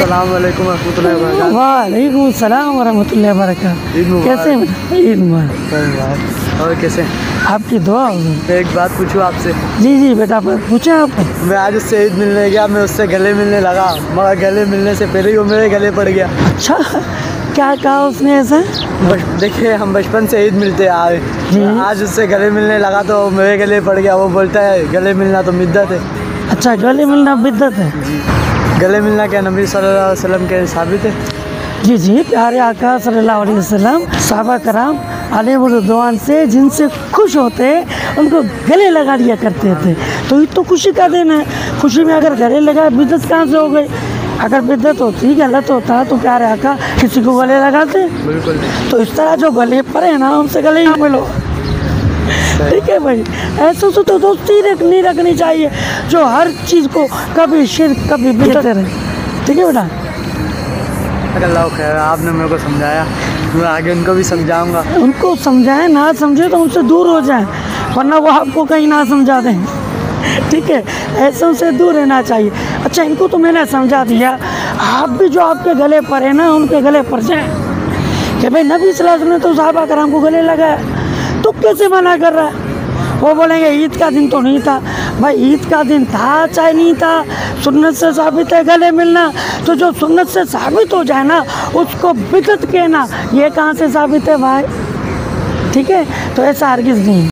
अस्सलाम वालेकुम रहमतुल्लाहि व बरकातहू। वालेकुम सलाम वरहमतुल्लाहि व बरकातहू। कैसे हैं? ईद मुबारक। और कैसे? आपकी दुआ होगी। एक बात पूछूं आपसे? जी जी बेटा, पूछे आप। मैं आज उससे ईद मिलने गया, मैं उससे गले मिलने लगा, मगर गले मिलने से पहले ही वो मेरे गले पड़ गया। अच्छा, क्या कहा उसने ऐसा? देखिए, हम बचपन से ईद मिलते आ रहे, आज उससे गले मिलने लगा तो मेरे गले पड़ गया। वो बोलता है गले मिलना तो बिद्दत है। अच्छा, गले मिलना बिद्दत है? जी। गले मिलना क्या नबी सल्लल्लाहु अलैहि वसल्लम के साबित है? जी जी, प्यारे आका सल्लल्लाहु अलैहि वसल्लम सहाबा कराम अलैहिम रिज़वान से जिनसे खुश होते उनको गले लगा दिया करते थे। तो ये तो खुशी का दिन है। खुशी में अगर गले लगा, बिद्दत कहाँ से हो गई? अगर बिद्दत होती, गलत होता तो प्यारे आका किसी को गले लगाते? बिल्कुल। तो इस तरह जो गले पड़े ना, उनसे गले ही मिलो। ठीक है भाई, ऐसे तो दोस्ती नहीं रखनी चाहिए जो हर चीज़ को कभी शिर्क कभी बिदअत रहे। ठीक है बेटा? अल्लाह खैर, आपने मेरे को समझाया, मैं आगे उनको भी समझाऊंगा। उनको समझाएं, ना समझे तो उनसे दूर हो जाएं, वरना वो आपको कहीं ना समझा दें। ठीक है, ऐसे उनसे दूर रहना चाहिए। अच्छा, इनको तो मैंने समझा दिया, आप भी जो आपके गले पर है ना, उनके गले पर जाएं कि भाई नबी सल्लल्लाहु अलैहि वसल्लम ने तो सहाबा कराम को गले लगाया, तो कैसे मना कर रहा है? वो बोलेंगे ईद का दिन तो नहीं था। भाई ईद का दिन था चाहे नहीं था, सुन्नत से साबित है गले मिलना। तो जो सुन्नत से साबित हो जाए ना, उसको बिदअत कहना, ये कहाँ से साबित है भाई? ठीक है, तो ऐसा हरगिज़ नहीं।